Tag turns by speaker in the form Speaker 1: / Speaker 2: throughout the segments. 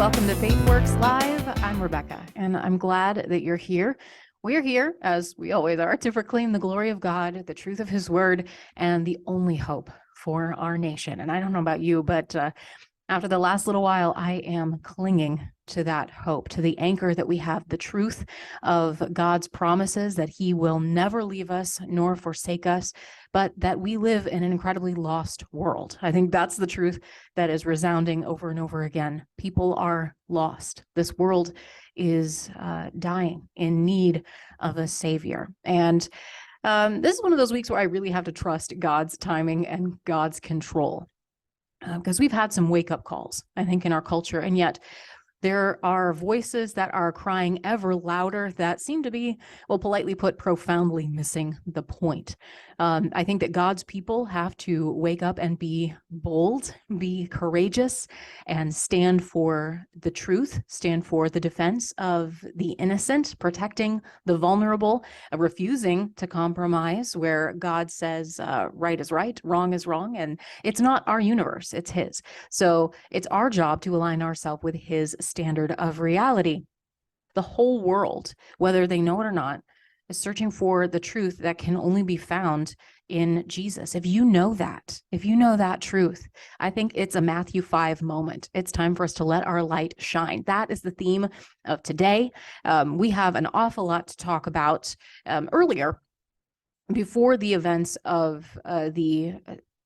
Speaker 1: welcome to FaithWorks Live. I'm Rebecca, and I'm glad that you're here. We're here, as we always are, to proclaim the glory of God, the truth of his word, and the only hope for our nation. And I don't know about you, but after the last little while, I am clinging to that hope, to the anchor that we have, the truth of God's promises that he will never leave us nor forsake us, but that we live in an incredibly lost world. I think that's the truth that is resounding over and over again. People are lost. This world is dying, in need of a savior. And this is one of those weeks where I really have to trust God's timing and God's control. Because we've had some wake-up calls, I think, in our culture, and yet there are voices that are crying ever louder that seem to be, well, politely put, profoundly missing the point. I think that God's people have to wake up and be bold, be courageous, and stand for the truth, stand for the defense of the innocent, protecting the vulnerable, refusing to compromise where God says right is right, wrong is wrong, and it's not our universe, it's his. So it's our job to align ourselves with his standard of reality. The whole world, whether they know it or not, is searching for the truth that can only be found in Jesus. If you know that truth, I think it's a Matthew 5 moment. It's time for us to let our light shine. That is the theme of today. We have an awful lot to talk about. Earlier, before the events of the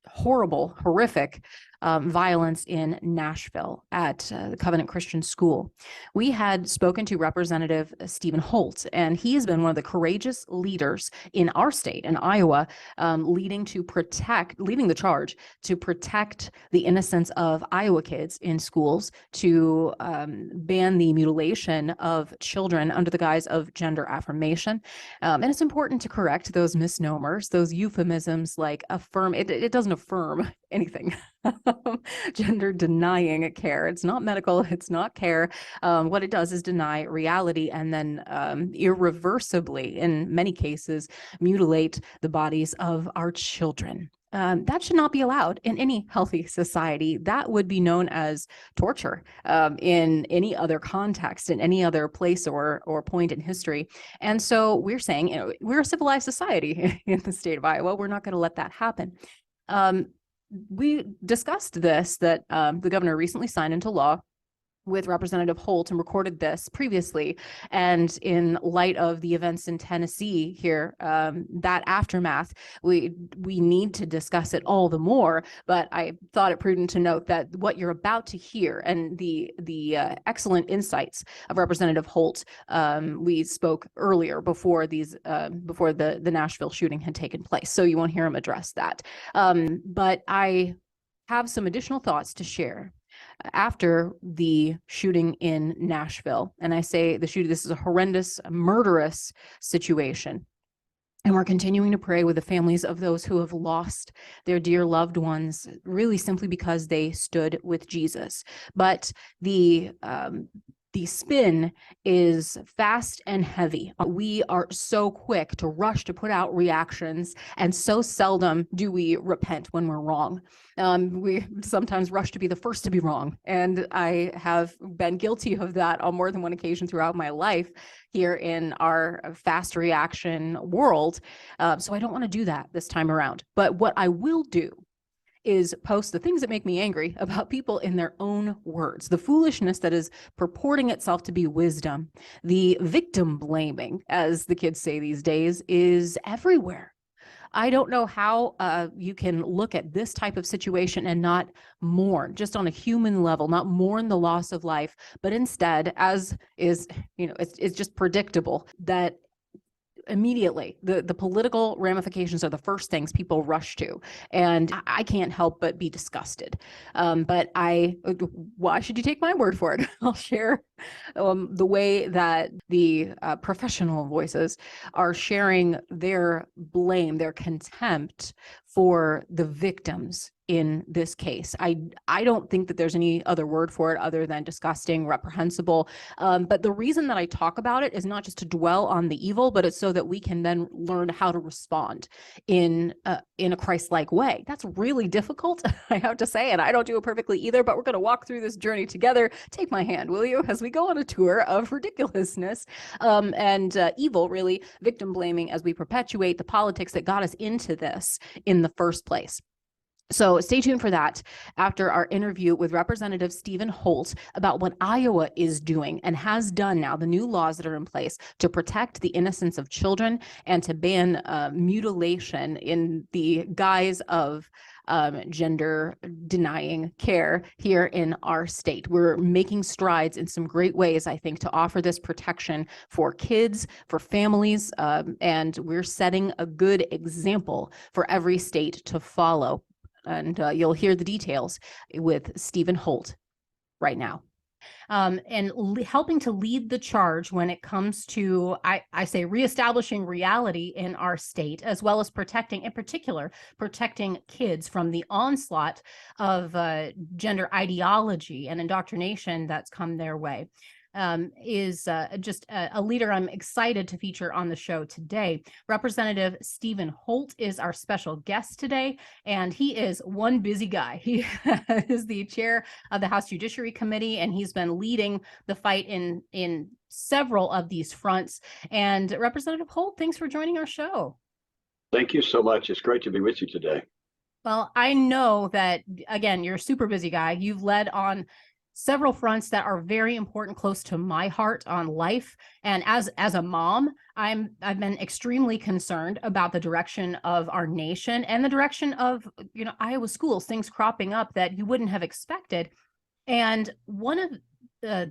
Speaker 1: horrific violence in Nashville at the Covenant Christian School, we had spoken to Representative Stephen Holt, and he has been one of the courageous leaders in our state, in Iowa, leading the charge to protect the innocence of Iowa kids in schools, to ban the mutilation of children under the guise of gender affirmation. And it's important to correct those misnomers, those euphemisms like affirm. It doesn't affirm anything. Gender denying care. It's not medical. It's not care. What it does is deny reality and then irreversibly, in many cases, mutilate the bodies of our children. That should not be allowed in any healthy society. That would be known as torture in any other context, in any other place or point in history. And so we're saying, we're a civilized society in the state of Iowa. We're not going to let that happen. We discussed this, that the governor recently signed into law with Representative Holt and recorded this previously. And in light of the events in Tennessee here, that aftermath, we need to discuss it all the more. But I thought it prudent to note that what you're about to hear and the excellent insights of Representative Holt, we spoke earlier before the Nashville shooting had taken place. So you won't hear him address that. But I have some additional thoughts to share after the shooting in Nashville. And I say this is a horrendous, murderous situation. And we're continuing to pray with the families of those who have lost their dear loved ones, really simply because they stood with Jesus. But the spin is fast and heavy. We are so quick to rush to put out reactions, and so seldom do we repent when we're wrong. We sometimes rush to be the first to be wrong, and I have been guilty of that on more than one occasion throughout my life here in our fast reaction world. So I don't want to do that this time around. But what I will do is post the things that make me angry about people in their own words. The foolishness that is purporting itself to be wisdom, the victim blaming, as the kids say these days, is everywhere. I don't know how you can look at this type of situation and not mourn, just on a human level, not mourn the loss of life, but instead, as is, it's just predictable that immediately the political ramifications are the first things people rush to, and I can't help but be disgusted. But why should you take my word for it? I'll share the way that the professional voices are sharing their blame, their contempt for the victims in this case. I don't think that there's any other word for it other than disgusting, reprehensible. But the reason that I talk about it is not just to dwell on the evil, but it's so that we can then learn how to respond in a Christ-like way. That's really difficult, I have to say, and I don't do it perfectly either, but we're going to walk through this journey together. Take my hand, will you, as we go on a tour of ridiculousness and evil, really, victim blaming, as we perpetuate the politics that got us into this in the first place. So stay tuned for that after our interview with Representative Stephen Holt about what Iowa is doing and has done now, the new laws that are in place to protect the innocence of children and to ban mutilation in the guise of gender denying care here in our state. We're making strides in some great ways, I think, to offer this protection for kids, for families, and we're setting a good example for every state to follow. And you'll hear the details with Stephen Holt right now. And helping to lead the charge when it comes to, I say, reestablishing reality in our state, as well as protecting, in particular, protecting kids from the onslaught of gender ideology and indoctrination that's come their way. Is just a leader I'm excited to feature on the show today. Representative Stephen Holt is our special guest today, and he is one busy guy. He is the chair of the House Judiciary Committee, and he's been leading the fight in several of these fronts. And Representative Holt, thanks for joining our show.
Speaker 2: Thank you so much. It's great to be with you today.
Speaker 1: Well, I know that, again, you're a super busy guy. You've led on several fronts that are very important, close to my heart on life. And as a mom, I've been extremely concerned about the direction of our nation and the direction of, Iowa schools, things cropping up that you wouldn't have expected. And one of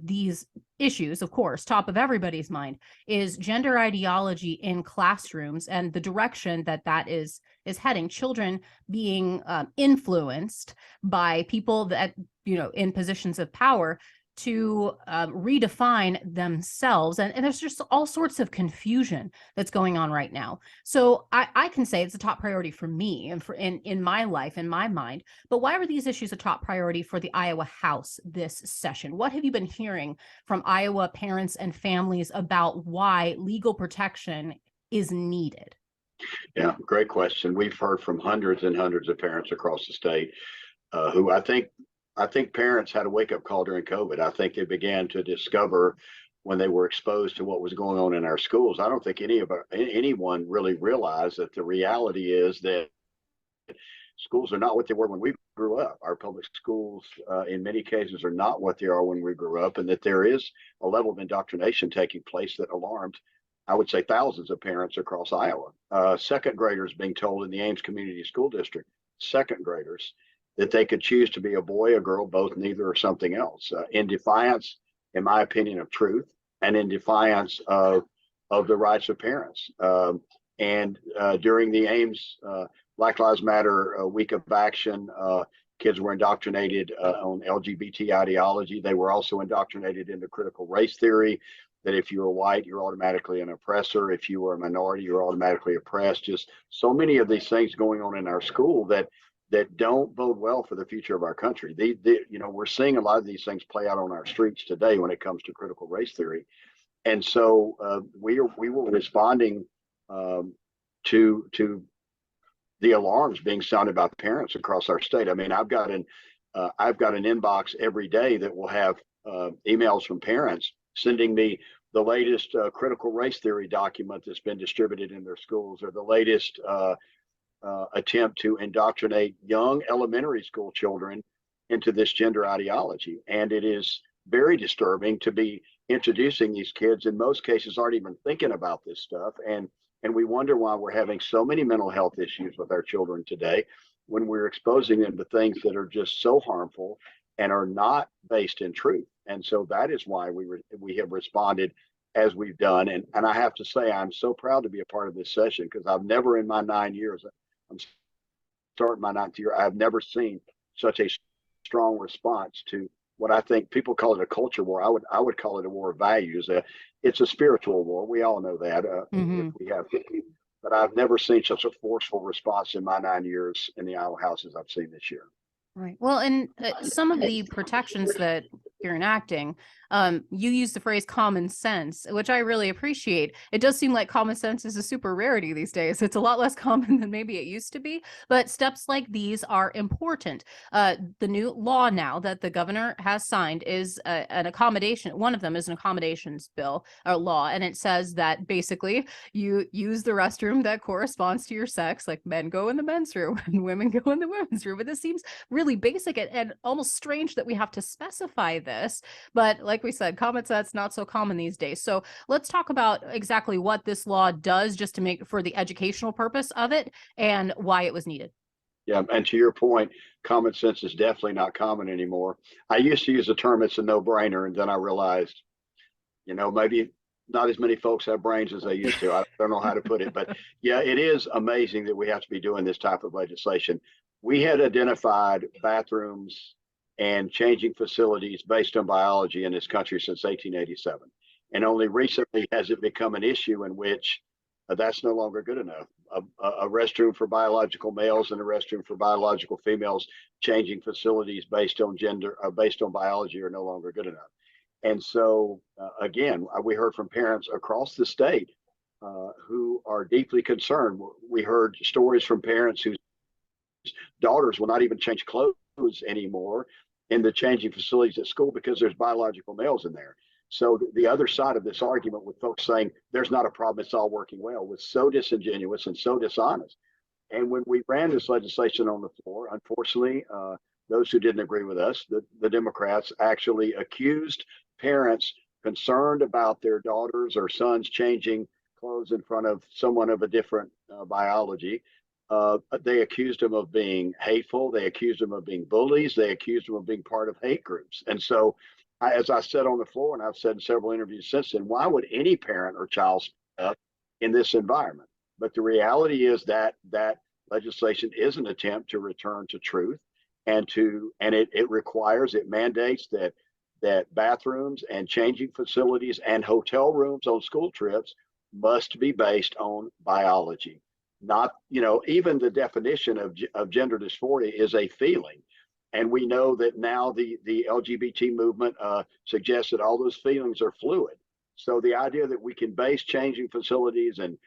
Speaker 1: these issues, of course, top of everybody's mind, is gender ideology in classrooms and the direction that is heading. Children being influenced by people that, in positions of power to redefine themselves. And there's just all sorts of confusion that's going on right now. So I can say it's a top priority for me and in my life, in my mind. But why are these issues a top priority for the Iowa House this session? What have you been hearing from Iowa parents and families about why legal protection is needed?
Speaker 2: Yeah, great question. We've heard from hundreds and hundreds of parents across the state who I think parents had a wake-up call during COVID. I think they began to discover when they were exposed to what was going on in our schools. I don't think anyone really realized that the reality is that schools are not what they were when we grew up. Our public schools, in many cases, are not what they are when we grew up, and that there is a level of indoctrination taking place that alarmed, I would say, thousands of parents across Iowa. Second graders being told in the Ames Community School District, second graders, that they could choose to be a boy, a girl, both, neither, or something else, in defiance, in my opinion, of truth, and in defiance of the rights of parents. And during the Ames Black Lives Matter week of action, kids were indoctrinated on LGBT ideology. They were also indoctrinated into critical race theory, that if you were white, you're automatically an oppressor. If you were a minority, you're automatically oppressed. Just so many of these things going on in our school that don't bode well for the future of our country. We're seeing a lot of these things play out on our streets today when it comes to critical race theory. And so we were responding to the alarms being sounded by parents across our state. I mean, I've got an inbox every day that will have emails from parents sending me the latest critical race theory document that's been distributed in their schools, or the latest attempt to indoctrinate young elementary school children into this gender ideology. And it is very disturbing to be introducing these kids, in most cases, aren't even thinking about this stuff. And we wonder why we're having so many mental health issues with our children today, when we're exposing them to things that are just so harmful and are not based in truth. And so that is why we have responded as we've done. And I have to say, I'm so proud to be a part of this session, because I've never in my 9 years, I'm starting my 9th year, I've never seen such a strong response to what I think people call it a culture war. I would call it a war of values. It's a spiritual war. We all know that. If we have but I've never seen such a forceful response in my 9 years in the Iowa House as I've seen this year.
Speaker 1: Right. Well, and some of the protections that you're enacting, you use the phrase common sense, which I really appreciate. It does seem like common sense is a super rarity these days. It's a lot less common than maybe it used to be, but steps like these are important. The new law now that the governor has signed is an accommodation. One of them is an accommodations bill or law, and it says that basically you use the restroom that corresponds to your sex, like men go in the men's room and women go in the women's room. But this seems really basic and almost strange that we have to specify this. But like we said, common sense not so common these days. So let's talk about exactly what this law does just to make for the educational purpose of it and why it was needed.
Speaker 2: Yeah, and to your point, common sense is definitely not common anymore. I used to use the term it's a no-brainer, and then I realized, maybe not as many folks have brains as they used to. I don't know how to put it, but yeah, it is amazing that we have to be doing this type of legislation. We had identified bathrooms and changing facilities based on biology in this country since 1887. And only recently has it become an issue in which that's no longer good enough. A restroom for biological males and a restroom for biological females, changing facilities based on gender, based on biology, are no longer good enough. And so, again, we heard from parents across the state who are deeply concerned. We heard stories from parents whose daughters will not even change clothes anymore in the changing facilities at school because there's biological males in there. So the other side of this argument with folks saying there's not a problem, it's all working well, was so disingenuous and so dishonest. And when we ran this legislation on the floor, unfortunately, those who didn't agree with us, the Democrats, actually accused parents concerned about their daughters or sons changing clothes in front of someone of a different biology. They accused them of being hateful. They accused them of being bullies. They accused them of being part of hate groups. And so, as I said on the floor, and I've said in several interviews since then, why would any parent or child speak up in this environment? But the reality is that legislation is an attempt to return to truth, and it mandates that bathrooms and changing facilities and hotel rooms on school trips must be based on biology. Not, even the definition of gender dysphoria is a feeling. And we know that now the LGBT movement suggests that all those feelings are fluid. So the idea that we can base changing facilities and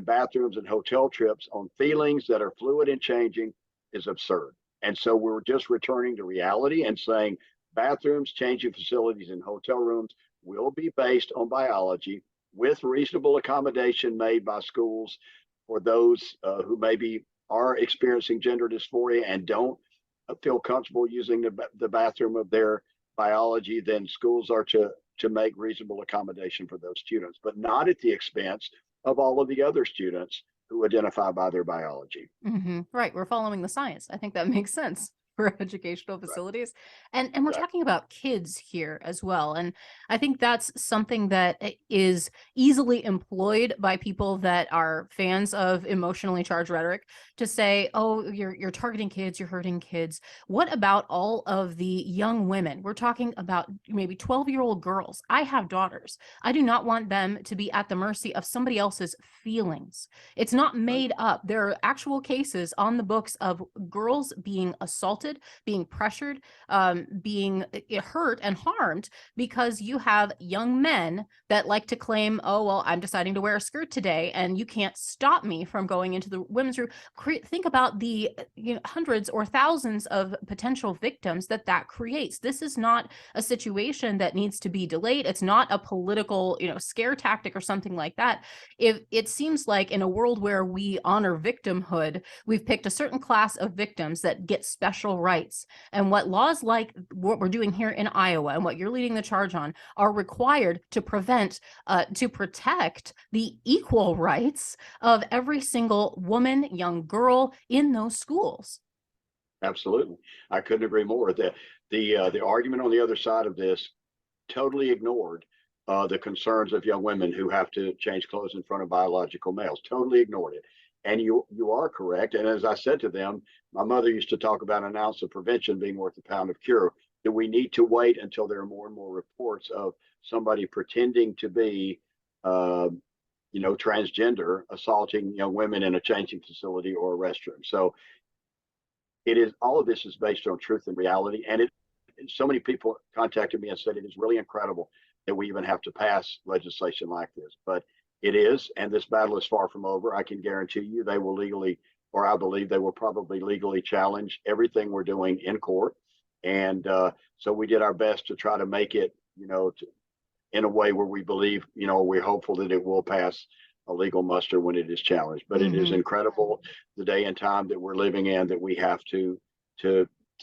Speaker 2: bathrooms and hotel trips on feelings that are fluid and changing is absurd. And so we're just returning to reality and saying bathrooms, changing facilities, and hotel rooms will be based on biology with reasonable accommodation made by schools for those who maybe are experiencing gender dysphoria and don't feel comfortable using the bathroom of their biology. Then schools are to make reasonable accommodation for those students, but not at the expense of all of the other students who identify by their biology.
Speaker 1: Right. We're following the science. I think that makes sense for educational facilities. Right. And we're talking about kids here as well. And I think that's something that is easily employed by people that are fans of emotionally charged rhetoric to say, oh, you're targeting kids, you're hurting kids. What about all of the young women? We're talking about maybe 12-year-old girls. I have daughters. I do not want them to be at the mercy of somebody else's feelings. It's not made up. There are actual cases on the books of girls being assaulted, being pressured, being hurt and harmed because you have young men that like to claim, oh, well, I'm deciding to wear a skirt today and you can't stop me from going into the women's room. Think about the hundreds or thousands of potential victims that creates. This is not a situation that needs to be delayed. It's not a political, scare tactic or something like that. If it seems like in a world where we honor victimhood, we've picked a certain class of victims that get special rights. And what laws like what we're doing here in Iowa and what you're leading the charge on are required to protect the equal rights of every single woman, young girl in those schools.
Speaker 2: Absolutely. I couldn't agree more. The argument on the other side of this totally ignored the concerns of young women who have to change clothes in front of biological males. Totally ignored it. And you are correct. And as I said to them, my mother used to talk about an ounce of prevention being worth a pound of cure. That we need to wait until there are more and more reports of somebody pretending to be transgender assaulting young women in a changing facility or a restroom. So it is, all of this is based on truth and reality. And so many people contacted me and said it is really incredible that we even have to pass legislation like this. But it is, and this battle is far from over. I can guarantee you they will legally, or I believe they will probably legally challenge everything we're doing in court. And so we did our best to try to make it, in a way where we believe, we're hopeful that it will pass a legal muster when it is challenged. But it is incredible the day and time that we're living in, that we have to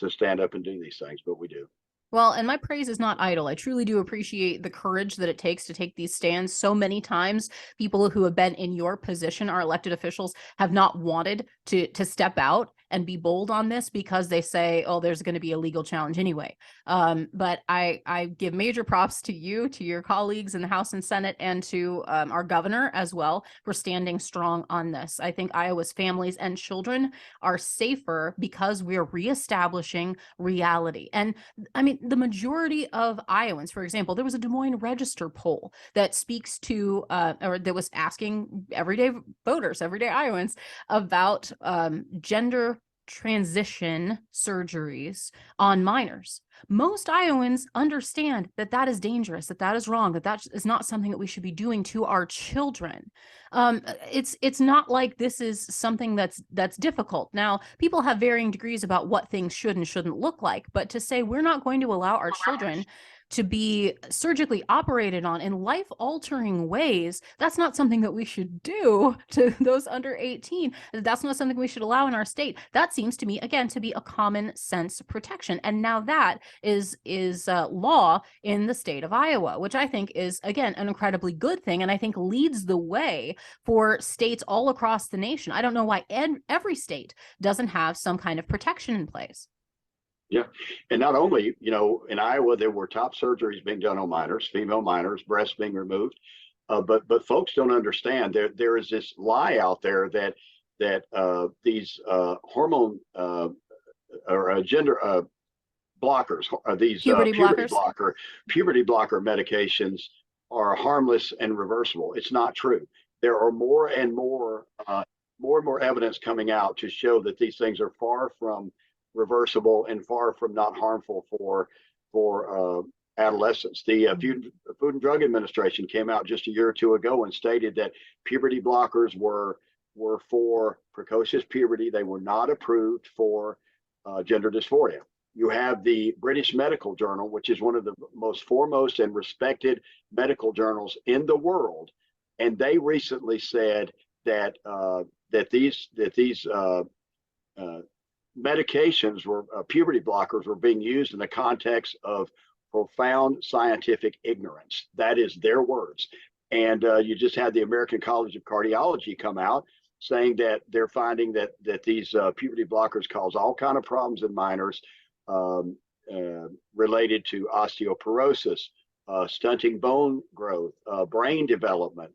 Speaker 2: stand up and do these things, but we do.
Speaker 1: Well, and my praise is not idle. I truly do appreciate the courage that it takes to take these stands. So many times, people who have been in your position, our elected officials, have not wanted to step out and be bold on this because they say, oh, there's going to be a legal challenge anyway. But I give major props to you, to your colleagues in the House and Senate, and to our governor as well for standing strong on this. I think Iowa's families and children are safer because we're reestablishing reality. And I mean, the majority of Iowans, for example, there was a Des Moines Register poll that speaks to, or that was asking everyday voters, everyday Iowans about gender transition surgeries on minors. Most Iowans understand that that is dangerous, that that is wrong, that that is not something that we should be doing to our children. It's not like this is something that's difficult. Now, people have varying degrees about what things should and shouldn't look like, but to say we're not going to allow our children to be surgically operated on in life-altering ways, that's not something that we should do to those under 18. That's not something we should allow in our state. That seems to me, again, to be a common sense protection. And now that is law in the state of Iowa, which I think is, again, an incredibly good thing, and I think leads the way for states all across the nation. I don't know why every state doesn't have some kind of protection in place.
Speaker 2: Yeah. And not only, in Iowa, there were top surgeries being done on minors, female minors, breasts being removed. But folks don't understand, there is this lie out there that these hormone or gender blockers, these puberty blocker medications are harmless and reversible. It's not true. There are more and more evidence coming out to show that these things are far from reversible and far from not harmful for adolescents. The Food and Drug Administration came out just a year or two ago and stated that puberty blockers were for precocious puberty. They were not approved for gender dysphoria. You have the British Medical Journal, which is one of the most foremost and respected medical journals in the world, and they recently said that these medications were puberty blockers were being used in the context of profound scientific ignorance. That is their words. And you just had the American College of Cardiology come out saying that they're finding that these puberty blockers cause all kind of problems in minors related to osteoporosis, stunting bone growth, brain development.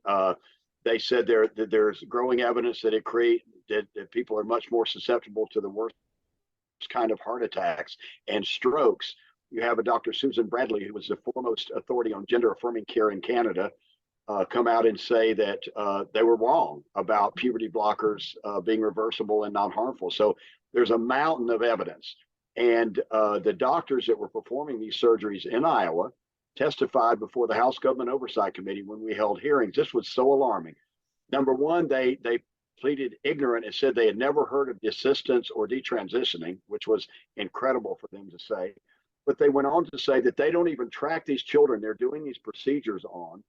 Speaker 2: They said there's growing evidence that that people are much more susceptible to the worst kind of heart attacks and strokes. You have a Dr. Susan Bradley, who was the foremost authority on gender affirming care in Canada, come out and say that they were wrong about puberty blockers being reversible and not harmful. So there's a mountain of evidence. And the doctors that were performing these surgeries in Iowa testified before the House Government Oversight Committee when we held hearings. This was so alarming. Number one, they pleaded ignorant and said they had never heard of deassistance or detransitioning, which was incredible for them to say. But they went on to say that they don't even track these children they're doing these procedures on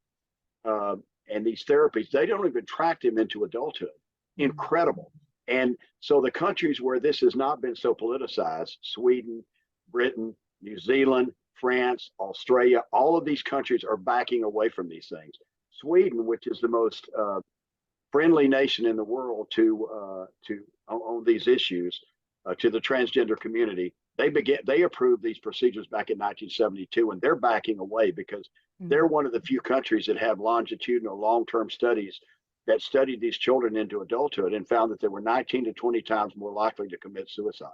Speaker 2: and these therapies. They don't even track them into adulthood. Incredible. And so the countries where this has not been so politicized, Sweden, Britain, New Zealand, France, Australia, all of these countries are backing away from these things. Sweden, which is the most friendly nation in the world to on these issues, to the transgender community, they approved these procedures back in 1972, and they're backing away because they're one of the few countries that have longitudinal long-term studies that studied these children into adulthood and found that they were 19 to 20 times more likely to commit suicide.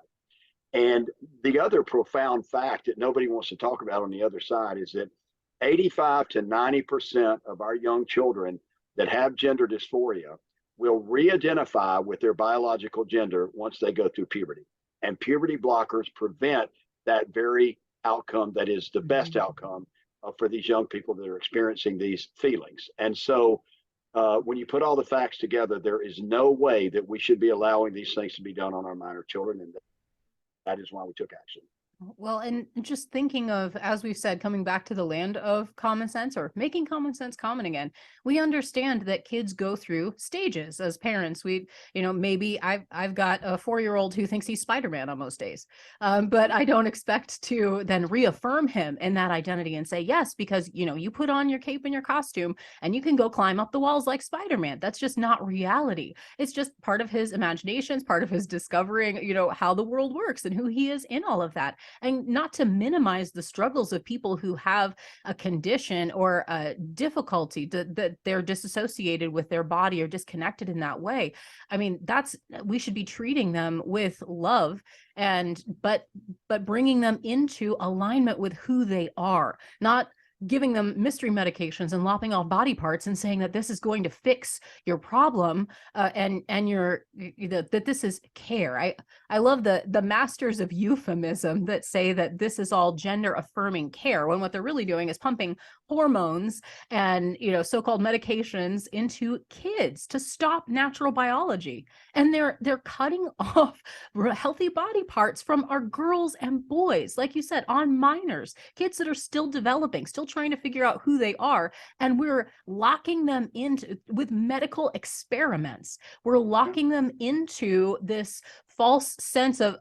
Speaker 2: And the other profound fact that nobody wants to talk about on the other side is that 85 to 90% of our young children that have gender dysphoria will re-identify with their biological gender once they go through puberty. And puberty blockers prevent that very outcome that is the best outcome for these young people that are experiencing these feelings. And so when you put all the facts together, there is no way that we should be allowing these things to be done on our minor children. And that is why we took action.
Speaker 1: Well, and just thinking of, as we've said, coming back to the land of common sense, or making common sense common again, we understand that kids go through stages as parents. Maybe I've got a 4-year-old who thinks he's Spider-Man on most days, but I don't expect to then reaffirm him in that identity and say, yes, because, you put on your cape and your costume and you can go climb up the walls like Spider-Man. That's just not reality. It's just part of his imagination, it's part of his discovering, how the world works and who he is in all of that. And not to minimize the struggles of people who have a condition or a difficulty that they're disassociated with their body or disconnected in that way. I mean, we should be treating them with love but bringing them into alignment with who they are, not giving them mystery medications and lopping off body parts and saying that this is going to fix your problem and that this is care. I love the masters of euphemism that say that this is all gender affirming care, when what they're really doing is pumping hormones and so-called medications into kids to stop natural biology, and they're cutting off healthy body parts from our girls and boys, like you said, on minors, kids that are still developing, still trying to figure out who they are, and we're locking them into with medical experiments. We're locking them into this false sense of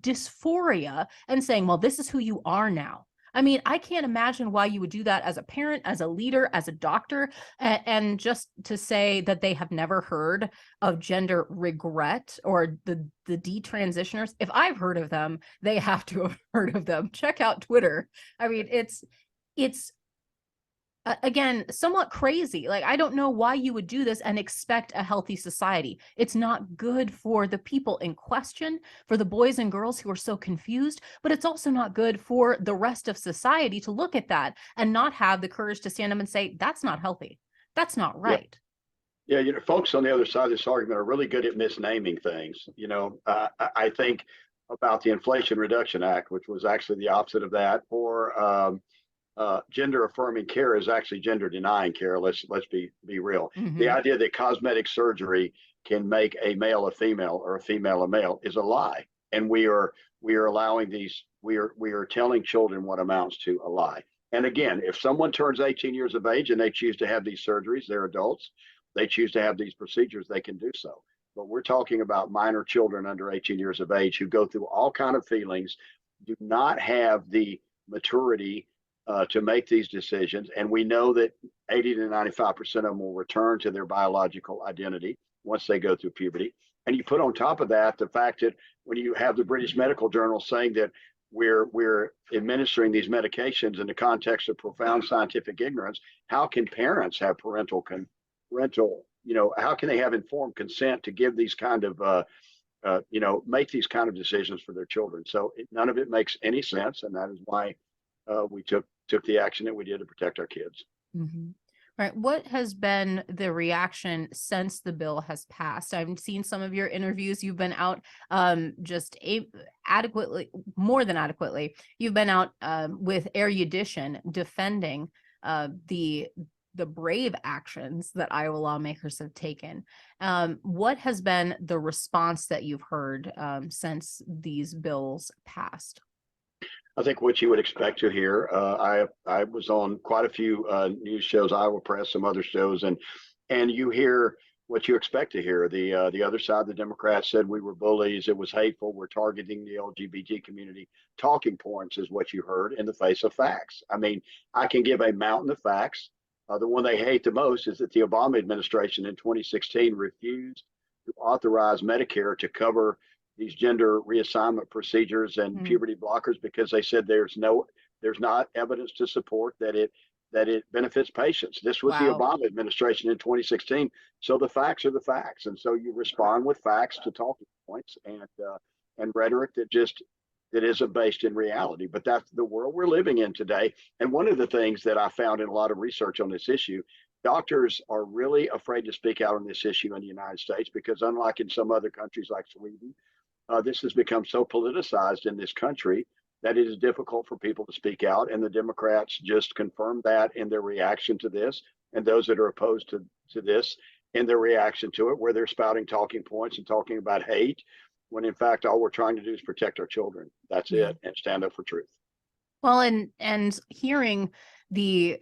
Speaker 1: dysphoria and saying, well, this is who you are now. I mean, I can't imagine why you would do that as a parent, as a leader, as a doctor, and just to say that they have never heard of gender regret or the detransitioners. If I've heard of them, they have to have heard of them. Check out Twitter. I mean, it's again, somewhat crazy. Like, I don't know why you would do this and expect a healthy society. It's not good for the people in question, for the boys and girls who are so confused, but it's also not good for the rest of society to look at that and not have the courage to stand up and say, that's not healthy. That's not right.
Speaker 2: Yeah, folks on the other side of this argument are really good at misnaming things. I think about the Inflation Reduction Act, which was actually the opposite of that, or gender affirming care is actually gender denying care. Let's be real. The idea that cosmetic surgery can make a male a female or a female a male is a lie, and we are allowing these. We are telling children what amounts to a lie. And again, if someone turns 18 years of age and they choose to have these surgeries, they're adults. They choose to have these procedures, they can do so. But we're talking about minor children under 18 years of age who go through all kind of feelings, do not have the maturity to make these decisions. And we know that 80 to 95% of them will return to their biological identity once they go through puberty. And you put on top of that the fact that when you have the British Medical Journal saying that we're administering these medications in the context of profound scientific ignorance, how can parents have how can they have informed consent to give these kind of make these kind of decisions for their children? So none of it makes any sense, and that is why we took the action that we did to protect our kids.
Speaker 1: Right. What has been the reaction since the bill has passed? I've seen some of your interviews. You've been out adequately, more than adequately. You've been out with erudition defending the brave actions that Iowa lawmakers have taken. What has been the response that you've heard since these bills passed?
Speaker 2: I think what you would expect to hear. I was on quite a few news shows, Iowa Press, some other shows, and you hear what you expect to hear. The other side, the Democrats, said we were bullies, it was hateful, we're targeting the LGBT community. Talking points is what you heard in the face of facts. I mean, I can give a mountain of facts. The one they hate the most is that the Obama administration in 2016 refused to authorize Medicare to cover these gender reassignment procedures and puberty blockers because they said there's not evidence to support that it benefits patients. This was the Obama administration in 2016. So the facts are the facts, and so you respond with facts to talking points and rhetoric that isn't based in reality. But that's the world we're living in today. And one of the things that I found in a lot of research on this issue doctors are really afraid to speak out on this issue in the United States because, unlike in some other countries like Sweden, this has become so politicized in this country that it is difficult for people to speak out. And the Democrats just confirmed that in their reaction to this, and those that are opposed to this in their reaction to it, where they're spouting talking points and talking about hate, when in fact all we're trying to do is protect our children. That's it, and stand up for truth.
Speaker 1: Well, and hearing the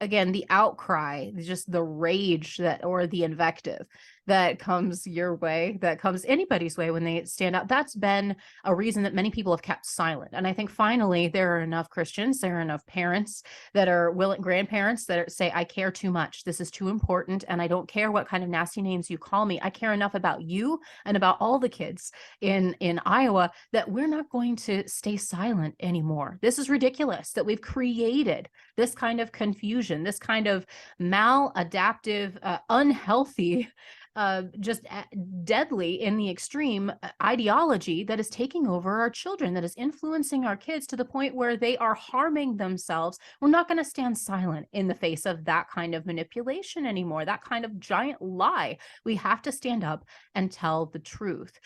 Speaker 1: again the outcry, just the rage that or the invective that comes your way, that comes anybody's way when they stand out, that's been a reason that many people have kept silent. And I think finally there are enough Christians, there are enough parents that are willing, grandparents that say, I care too much. This is too important. And I don't care what kind of nasty names you call me. I care enough about you and about all the kids in Iowa that we're not going to stay silent anymore. This is ridiculous that we've created this kind of confusion, this kind of maladaptive, unhealthy, just deadly in the extreme ideology that is taking over our children, that is influencing our kids to the point where they are harming themselves. We're not going to stand silent in the face of that kind of manipulation anymore, that kind of giant lie. We have to stand up and tell the truth.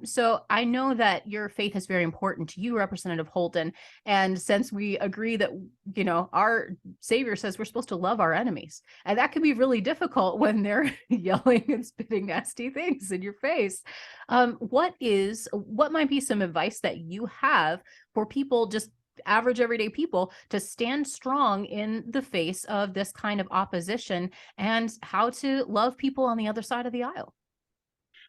Speaker 1: So I know that your faith is very important to you, Representative Holton. And since we agree that, you know, our Savior says we're supposed to love our enemies, and that can be really difficult when they're yelling and spitting nasty things in your face. What might be some advice that you have for people, just average everyday people, to stand strong in the face of this kind of opposition, and how to love people on the other side of the aisle?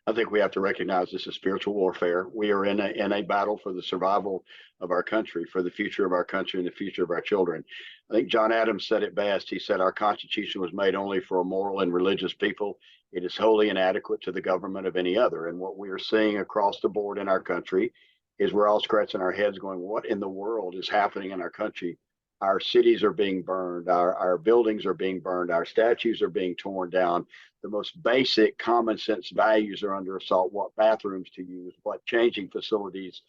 Speaker 2: I think we have to recognize this is spiritual warfare. We are in a battle for the survival of our country, for the future of our country and the future of our children. I think John Adams said it best. He said, our Constitution was made only for a moral and religious people. It is wholly inadequate to the government of any other. And what we are seeing across the board in our country is we're all scratching our heads going, what in the world is happening in our country? Our cities are being burned, our buildings are being burned, our statues are being torn down. The most basic common sense values are under assault: what bathrooms to use, what changing facilities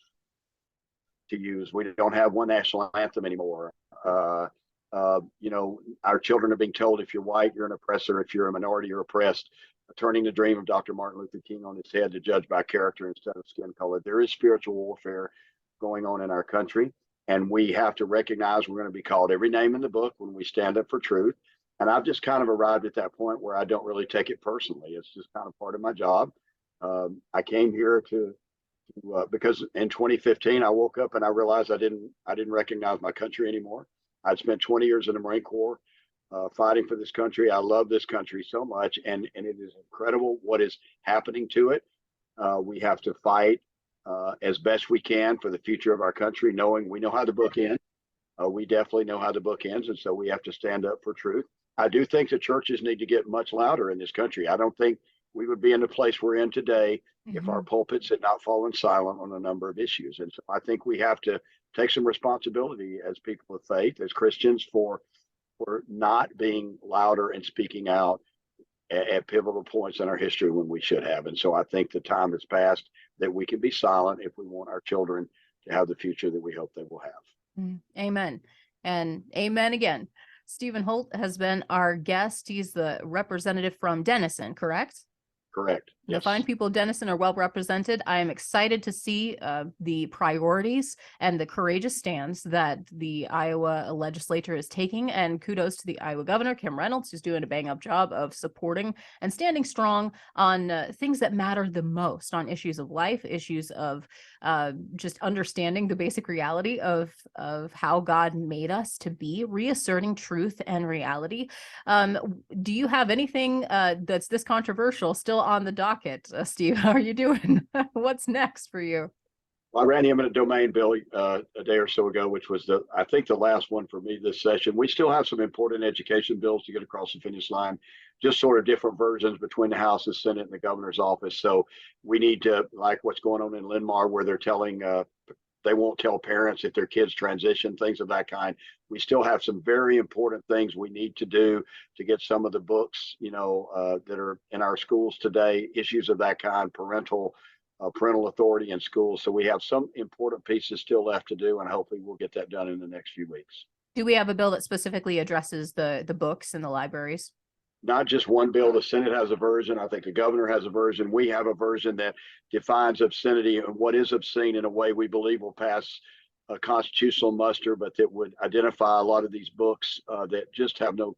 Speaker 2: to use. We don't have one national anthem anymore. You know, our children are being told if you're white, you're an oppressor. If you're a minority, you're oppressed. Turning the dream of Dr. Martin Luther King on his head to judge by character instead of skin color. There is spiritual warfare going on in our country. And we have to recognize we're going to be called every name in the book when we stand up for truth. And I've just kind of arrived at that point where I don't really take it personally. It's just kind of part of my job. I came here because in 2015 I woke up and I realized I didn't recognize my country anymore. I'd spent 20 years in the Marine Corps fighting for this country. I love this country so much, and it is incredible what is happening to it. We have to fight as best we can for the future of our country, knowing we know how the book ends. We definitely know how the book ends, and so we have to stand up for truth. I do think the churches need to get much louder in this country. I don't think we would be in the place we're in today if our pulpits had not fallen silent on a number of issues. And so I think we have to take some responsibility as people of faith, as Christians, for not being louder and speaking out at pivotal points in our history when we should have. And so I think the time has passed that we can be silent if we want our children to have the future that we hope they will have.
Speaker 1: Amen. And amen again. Stephen Holt has been our guest. He's the representative from Denison, correct?
Speaker 2: Correct.
Speaker 1: The fine people of Denison are well represented. I am excited to see the priorities and the courageous stands that the Iowa legislature is taking. And kudos to the Iowa governor, Kim Reynolds, who's doing a bang-up job of supporting and standing strong on things that matter the most, on issues of life, issues of just understanding the basic reality of how God made us to be, reasserting truth and reality. Do you have anything that's this controversial still on the docket, Steve? How are you doing? What's next for you?
Speaker 2: Well, I ran the eminent domain bill a day or so ago, which was I think the last one for me this session. We still have some important education bills to get across the finish line, just sort of different versions between the House, the Senate, and the governor's office. So we need to, like what's going on in Linmar, where they're telling they won't tell parents if their kids transition, things of that kind. We still have some very important things we need to do to get some of the books, that are in our schools today, issues of that kind, parental authority in schools. So we have some important pieces still left to do, and hopefully we'll get that done in the next few weeks.
Speaker 1: Do we have a bill that specifically addresses the books in the libraries?
Speaker 2: not just one bill. The Senate has a version. I think the governor has a version. We have a version that defines obscenity and what is obscene in a way we believe will pass a constitutional muster, but that would identify a lot of these books that just have no.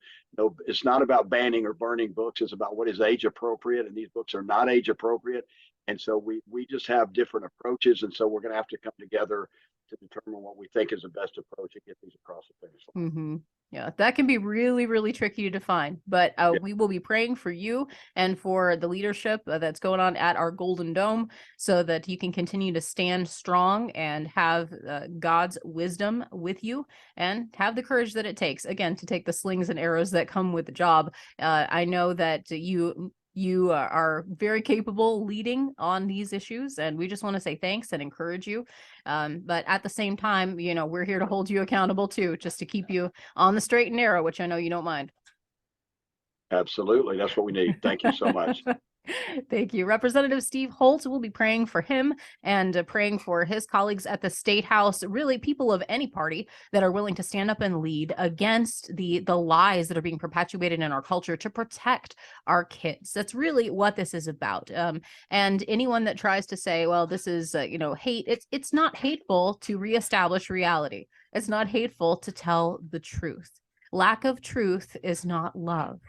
Speaker 2: It's not about banning or burning books. It's about what is age appropriate, and these books are not age appropriate. And so we just have different approaches, and so we're going to have to come together to determine what we think is the best approach and get these across the finish line.
Speaker 1: Mm-hmm. Yeah, that can be really, really tricky to define, but we will be praying for you and for the leadership that's going on at our Golden Dome so that you can continue to stand strong and have God's wisdom with you and have the courage that it takes, again, to take the slings and arrows that come with the job. I know that you are very capable leading on these issues, and we just want to say thanks and encourage you. But at the same time, we're here to hold you accountable too, just to keep you on the straight and narrow, which I know you don't mind.
Speaker 2: Absolutely. That's what we need. Thank you so much.
Speaker 1: Thank you. Representative Steve Holt will be praying for him and praying for his colleagues at the State House, really people of any party that are willing to stand up and lead against the lies that are being perpetuated in our culture to protect our kids. That's really what this is about. And anyone that tries to say, well, this is, hate, it's not hateful to reestablish reality. It's not hateful to tell the truth. Lack of truth is not love,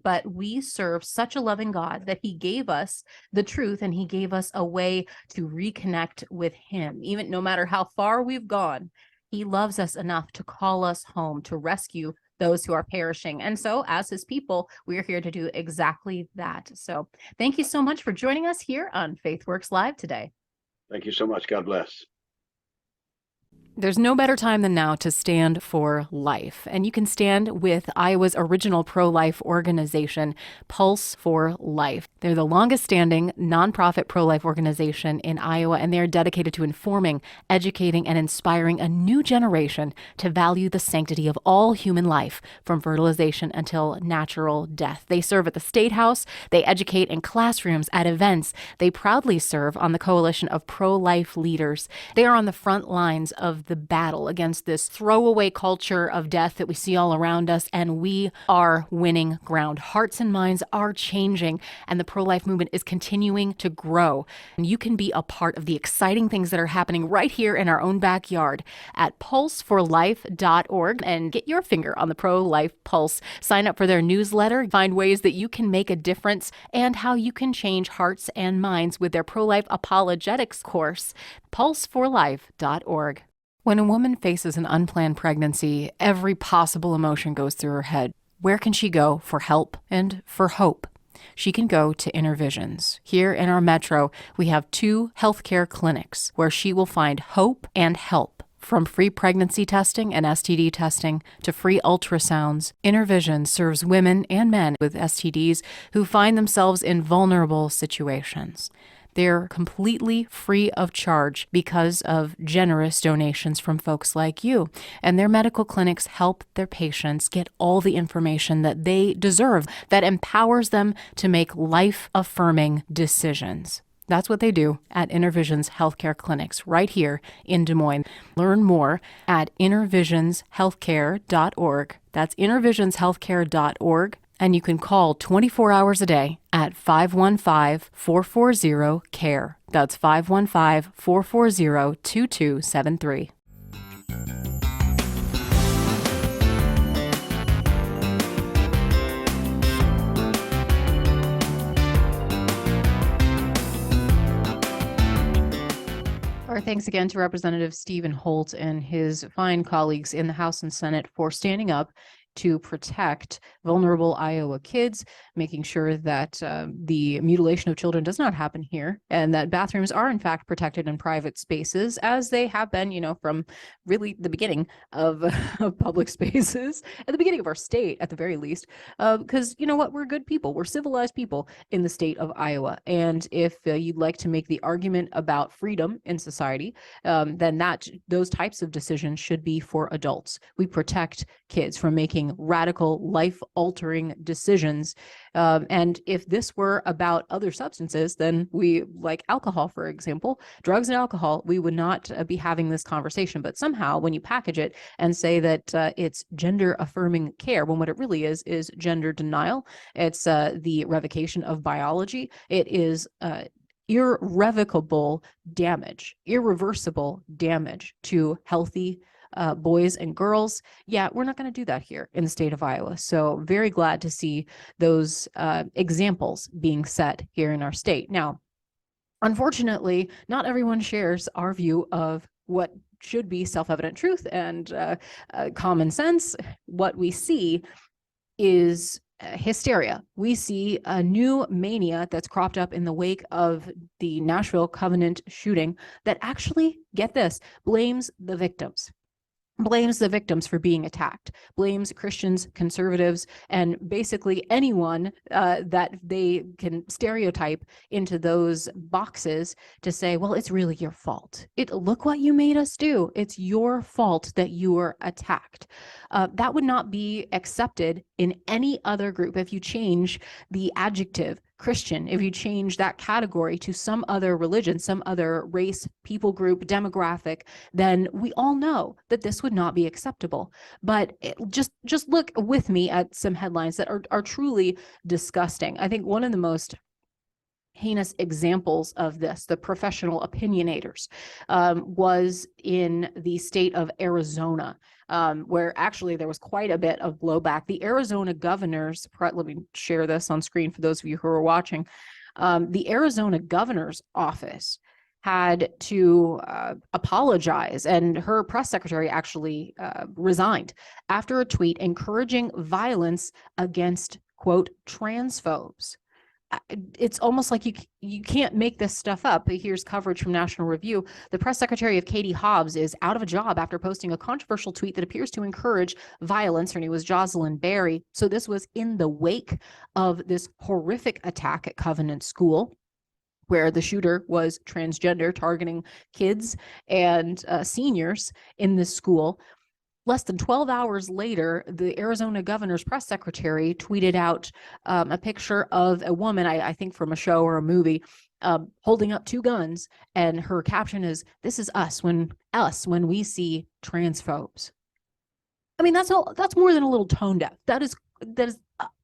Speaker 1: but we serve such a loving God that he gave us the truth and he gave us a way to reconnect with him. Even no matter how far we've gone, he loves us enough to call us home, to rescue those who are perishing. And so as his people, we're here to do exactly that. So thank you so much for joining us here on FaithWorks Live today.
Speaker 2: Thank you so much. God bless.
Speaker 1: There's no better time than now to stand for life. And you can stand with Iowa's original pro-life organization, Pulse for Life. They're the longest standing nonprofit pro-life organization in Iowa, and they're dedicated to informing, educating, and inspiring a new generation to value the sanctity of all human life, from fertilization until natural death. They serve at the State House. They educate in classrooms, at events. They proudly serve on the coalition of pro-life leaders. They are on the front lines of the battle against this throwaway culture of death that we see all around us, and we are winning ground. Hearts and minds are changing, and the pro-life movement is continuing to grow. And you can be a part of the exciting things that are happening right here in our own backyard at pulseforlife.org and get your finger on the pro-life pulse. Sign up for their newsletter, find ways that you can make a difference, and how you can change hearts and minds with their pro-life apologetics course, pulseforlife.org. When a woman faces an unplanned pregnancy, every possible emotion goes through her head. Where can she go for help and for hope? She can go to Intervisions. Here in our metro, we have 2 healthcare clinics where she will find hope and help. From free pregnancy testing and STD testing to free ultrasounds, Intervision serves women and men with STDs who find themselves in vulnerable situations. They're completely free of charge because of generous donations from folks like you. And their medical clinics help their patients get all the information that they deserve, that empowers them to make life-affirming decisions. That's what they do at Intervision's healthcare clinics right here in Des Moines. Learn more at intervisionshealthcare.org. That's intervisionshealthcare.org. And you can call 24 hours a day at 515-440-CARE. That's 515-440-2273. Our thanks again to Representative Stephen Holt and his fine colleagues in the House and Senate for standing up to protect vulnerable Iowa kids, making sure that the mutilation of children does not happen here, and that bathrooms are in fact protected in private spaces, as they have been, from really the beginning of public spaces, at the beginning of our state, at the very least, because you know what, we're good people, we're civilized people in the state of Iowa. And if you'd like to make the argument about freedom in society, then those types of decisions should be for adults. We protect kids from making making radical, life-altering decisions. And if this were about other substances, then we, like alcohol, for example, drugs and alcohol, we would not be having this conversation. But somehow, when you package it and say that it's gender-affirming care, when what it really is gender denial, it's the revocation of biology. It is irrevocable damage, irreversible damage to healthy boys and girls. Yeah, we're not going to do that here in the state of Iowa. So very glad to see those examples being set here in our state. Now, unfortunately, not everyone shares our view of what should be self-evident truth and common sense. What we see is hysteria. We see a new mania that's cropped up in the wake of the Nashville Covenant shooting that actually, get this, blames the victims for being attacked, blames Christians, conservatives, and basically anyone that they can stereotype into those boxes to say, well, it's really your fault. Look what you made us do. It's your fault that you were attacked. That would not be accepted in any other group. If you change the adjective Christian, if you change that category to some other religion, some other race, people group, demographic, then we all know that this would not be acceptable. But just look with me at some headlines that are truly disgusting. I think one of the most heinous examples of this, the professional opinionators, was in the state of Arizona, where actually there was quite a bit of blowback. The Arizona governor's, let me share this on screen for those of you who are watching. The Arizona governor's office had to apologize, and her press secretary actually resigned after a tweet encouraging violence against, quote, transphobes. It's almost like you can't make this stuff up. Here's coverage from National Review. The press secretary of Katie Hobbs is out of a job after posting a controversial tweet that appears to encourage violence. Her name was Jocelyn Berry. So this was in the wake of this horrific attack at Covenant School, where the shooter was transgender, targeting kids and seniors in this school. Less than 12 hours later, the Arizona governor's press secretary tweeted out a picture of a woman, I think from a show or a movie, holding up two guns, and her caption is, "This is us when we see transphobes." I mean, that's more than a little tone deaf. That is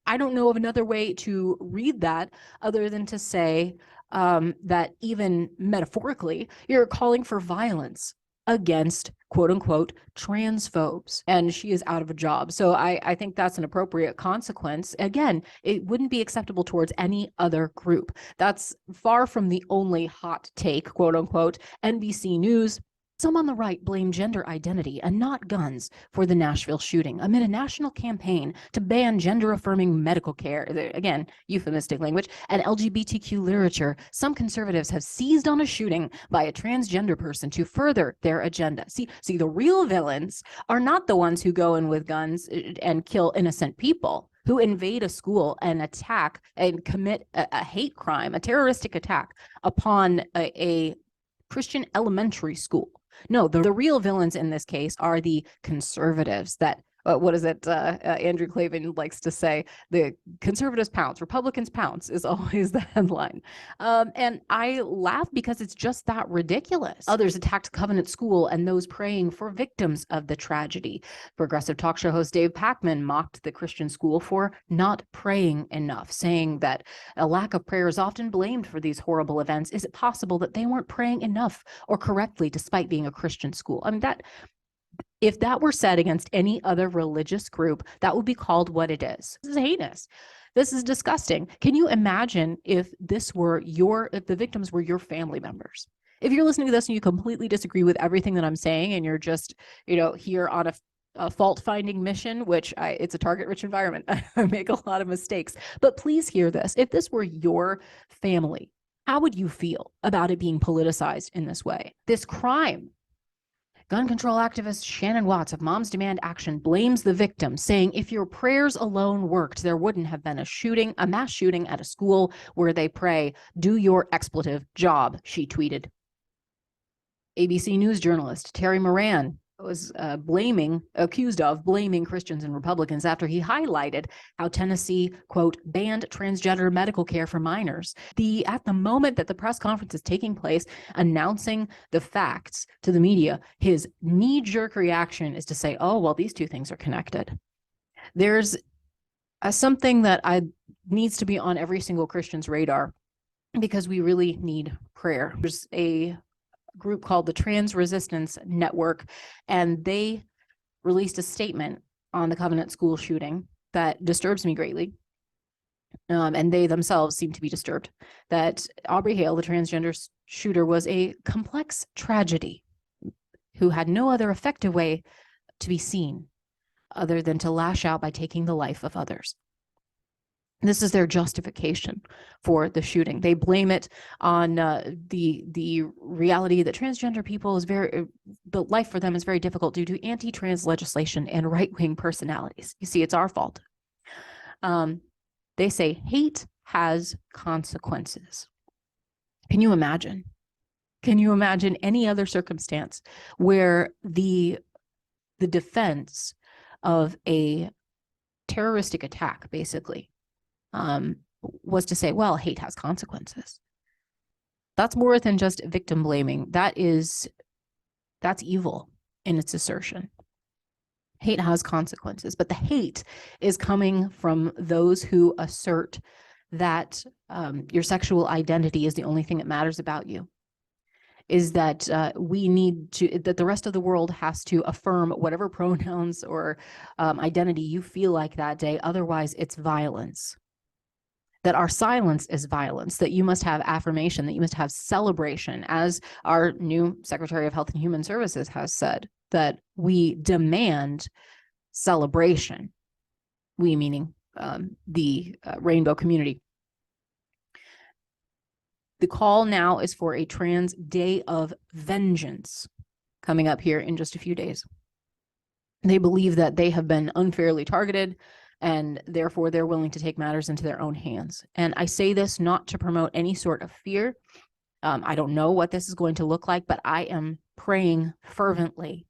Speaker 1: I don't know of another way to read that other than to say that even metaphorically, you're calling for violence against, quote unquote, transphobes, and she is out of a job. So I think that's an appropriate consequence. Again, it wouldn't be acceptable towards any other group. That's far from the only hot take, quote unquote. NBC News: some on the right blame gender identity and not guns for the Nashville shooting amid a national campaign to ban gender-affirming medical care. Again, euphemistic language, and LGBTQ literature. Some conservatives have seized on a shooting by a transgender person to further their agenda. See, the real villains are not the ones who go in with guns and kill innocent people, who invade a school and attack and commit a hate crime, a terroristic attack upon a Christian elementary school. No, the real villains in this case are the conservatives that, what is it? Andrew Klavan likes to say, the conservatives pounce, Republicans pounce is always the headline. And I laugh because it's just that ridiculous. Others attacked Covenant School and those praying for victims of the tragedy. Progressive talk show host Dave Pakman mocked the Christian school for not praying enough, saying that a lack of prayer is often blamed for these horrible events. Is it possible that they weren't praying enough or correctly despite being a Christian school? I mean, if that were said against any other religious group, that would be called what it is. This is heinous. This is disgusting. Can you imagine if if the victims were your family members? If you're listening to this and you completely disagree with everything that I'm saying, and you're just, here on a fault-finding mission, which it's a target-rich environment. I make a lot of mistakes, but please hear this. If this were your family, how would you feel about it being politicized in this way? This crime. Gun control activist Shannon Watts of Moms Demand Action blames the victim, saying if your prayers alone worked, there wouldn't have been a mass shooting at a school where they pray. Do your expletive job, she tweeted. ABC News journalist Terry Moran was accused of blaming Christians and Republicans after he highlighted how Tennessee, quote, banned transgender medical care for minors. At the moment that the press conference is taking place, announcing the facts to the media, his knee-jerk reaction is to say, oh, well, these two things are connected. There's something that needs to be on every single Christian's radar, because we really need prayer. There's a group called the Trans Resistance Network, and they released a statement on the Covenant school shooting that disturbs me greatly. And they themselves seem to be disturbed that Aubrey Hale, the transgender shooter, was a complex tragedy who had no other effective way to be seen other than to lash out by taking the life of others. This is their justification for the shooting. They blame it on the reality that transgender people the life for them is very difficult due to anti-trans legislation and right-wing personalities. You see, it's our fault. They say hate has consequences. Can you imagine? Can you imagine any other circumstance where the defense of a terroristic attack, basically, was to say, well, hate has consequences? That's more than just victim blaming. That's evil in its assertion. Hate has consequences, but the hate is coming from those who assert that your sexual identity is the only thing that matters about you. Is that that the rest of the world has to affirm whatever pronouns or identity you feel like that day. Otherwise, it's violence. That our silence is violence, that you must have affirmation, that you must have celebration, as our new Secretary of Health and Human Services has said, that we demand celebration. We meaning the rainbow community. The call now is for a trans day of vengeance coming up here in just a few days. They believe that they have been unfairly targeted, and therefore they're willing to take matters into their own hands. And I say this not to promote any sort of fear. I don't know what this is going to look like, but I am praying fervently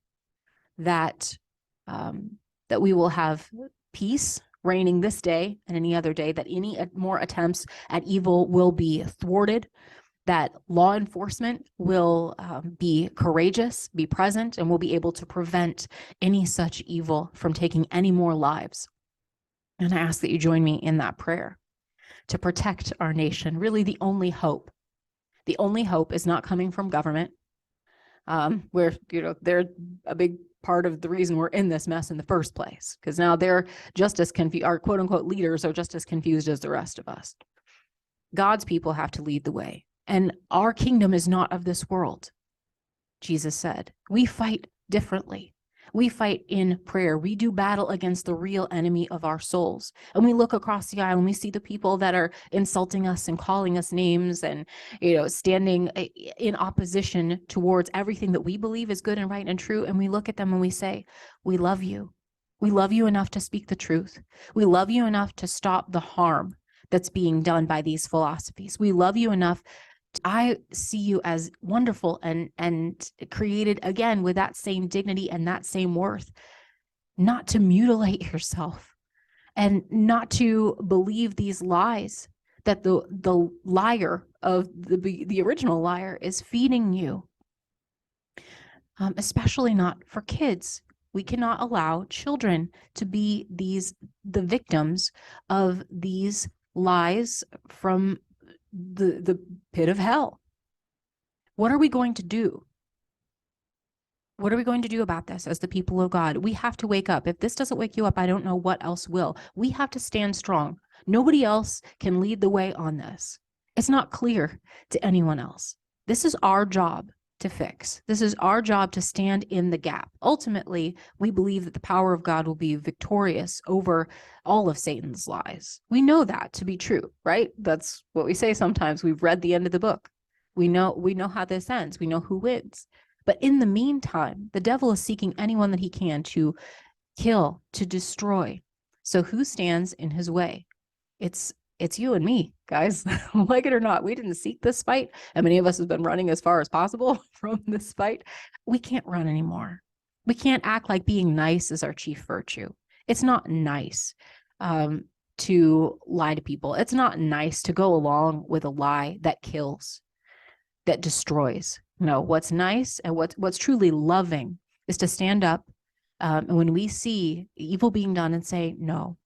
Speaker 1: that that we will have peace reigning this day and any other day, that any more attempts at evil will be thwarted, that law enforcement will be courageous, be present, and will be able to prevent any such evil from taking any more lives. And I ask that you join me in that prayer to protect our nation. Really, the only hope is not coming from government, where they're a big part of the reason we're in this mess in the first place, because now they're just as confused. Our quote unquote leaders are just as confused as the rest of us. God's people have to lead the way, and our kingdom is not of this world. Jesus said, we fight differently. We fight in prayer. We do battle against the real enemy of our souls. And we look across the aisle and we see the people that are insulting us and calling us names and, standing in opposition towards everything that we believe is good and right and true. And we look at them and we say, we love you. We love you enough to speak the truth. We love you enough to stop the harm that's being done by these philosophies. We love you enough. I see you as wonderful and created again with that same dignity and that same worth, not to mutilate yourself and not to believe these lies that the liar of the original liar is feeding you, especially not for kids. We cannot allow children to be the victims of these lies from the pit of hell. What are we going to do? What are we going to do about this as the people of God? We have to wake up. If this doesn't wake you up, I don't know what else will. We have to stand strong. Nobody else can lead the way on this. It's not clear to anyone else. This is our job to fix. This is our job to stand in the gap. Ultimately, we believe that the power of God will be victorious over all of Satan's lies. We know that to be true, right? That's what we say sometimes. We've read the end of the book. We know how this ends. We know who wins. But in the meantime, the devil is seeking anyone that he can to kill, to destroy. So who stands in his way? It's you and me, guys. Like it or not, we didn't seek this fight. And many of us have been running as far as possible from this fight. We can't run anymore. We can't act like being nice is our chief virtue. It's not nice to lie to people. It's not nice to go along with a lie that kills, that destroys. No, what's nice and what's truly loving is to stand up and when we see evil being done and say, no,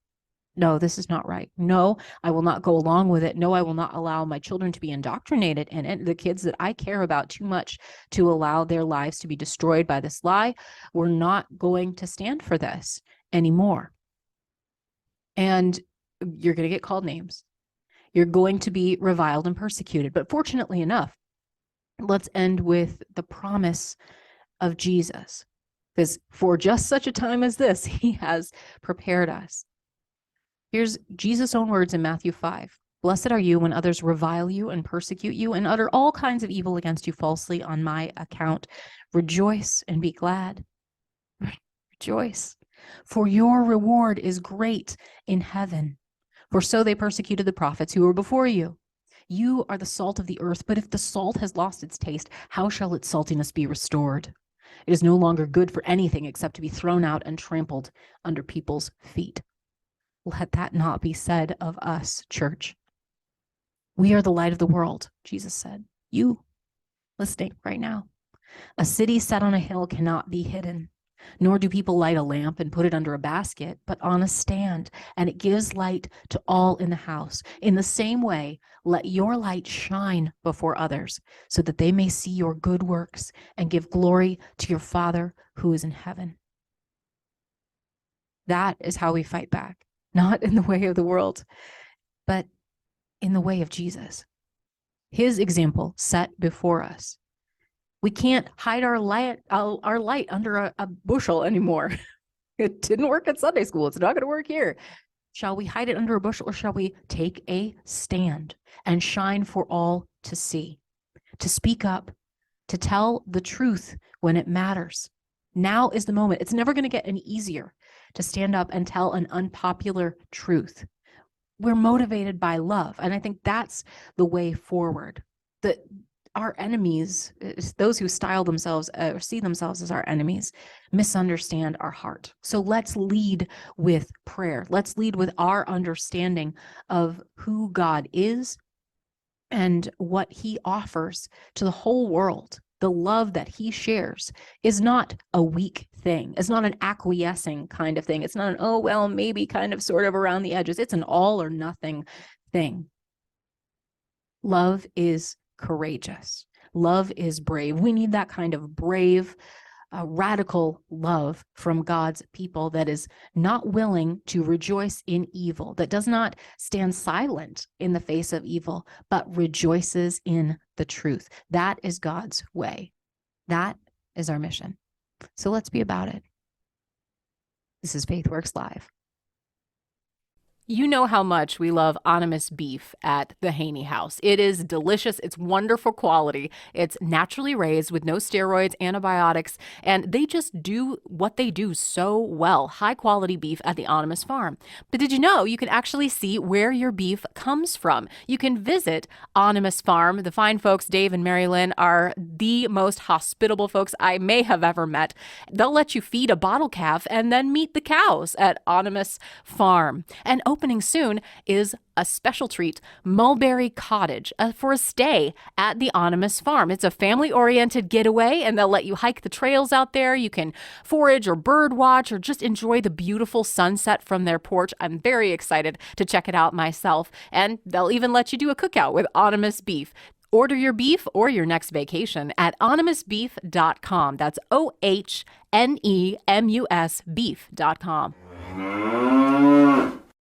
Speaker 1: this is not right. No, I will not go along with it. No, I will not allow my children to be indoctrinated in it. The kids that I care about too much to allow their lives to be destroyed by this lie. We're not going to stand for this anymore. And you're going to get called names. You're going to be reviled and persecuted. But fortunately enough, let's end with the promise of Jesus. Because for just such a time as this, he has prepared us. Here's Jesus' own words in Matthew 5. Blessed are you when others revile you and persecute you and utter all kinds of evil against you falsely on my account. Rejoice and be glad. Rejoice, for your reward is great in heaven. For so they persecuted the prophets who were before you. You are the salt of the earth, but if the salt has lost its taste, how shall its saltiness be restored? It is no longer good for anything except to be thrown out and trampled under people's feet. Let that not be said of us, church. We are the light of the world, Jesus said. You, listening right now. A city set on a hill cannot be hidden, nor do people light a lamp and put it under a basket, but on a stand, and it gives light to all in the house. In the same way, let your light shine before others, so that they may see your good works and give glory to your Father who is in heaven. That is how we fight back. Not in the way of the world, but in the way of Jesus. His example set before us. We can't hide our light under a bushel anymore. It didn't work at Sunday school. It's not going to work here. Shall we hide it under a bushel, or shall we take a stand and shine for all to see, to speak up, to tell the truth when it matters? Now is the moment. It's never going to get any easier to stand up and tell an unpopular truth. We're motivated by love. And I think that's the way forward. That our enemies, those who style themselves or see themselves as our enemies, misunderstand our heart. So let's lead with prayer. Let's lead with our understanding of who God is and what he offers to the whole world. The love that he shares is not a weak thing. It's not an acquiescing kind of thing. It's not an, oh, well, maybe kind of sort of around the edges. It's an all or nothing thing. Love is courageous. Love is brave. We need that kind of brave, radical love from God's people that is not willing to rejoice in evil, that does not stand silent in the face of evil, but rejoices in the truth. That is God's way. That is our mission. So let's be about it. This is FaithWorks Live. You know how much we love Anonymous beef at the Haney House. It is delicious. It's wonderful quality. It's naturally raised with no steroids, antibiotics, and they just do what they do so well. High quality beef at the Anonymous farm. But did you know you can actually see where your beef comes from? You can visit Anonymous Farm. The fine folks, Dave and Mary Lynn, are the most hospitable folks I may have ever met. They'll let you feed a bottle calf and then meet the cows at Anonymous Farm. And opening soon is a special treat, Mulberry Cottage, for a stay at the Anonymous Farm. It's a family-oriented getaway, and they'll let you hike the trails out there. You can forage or bird watch or just enjoy the beautiful sunset from their porch. I'm very excited to check it out myself, and they'll even let you do a cookout with Anonymous beef. Order your beef or your next vacation at anonymousbeef.com. That's OHNEMUS beef.com.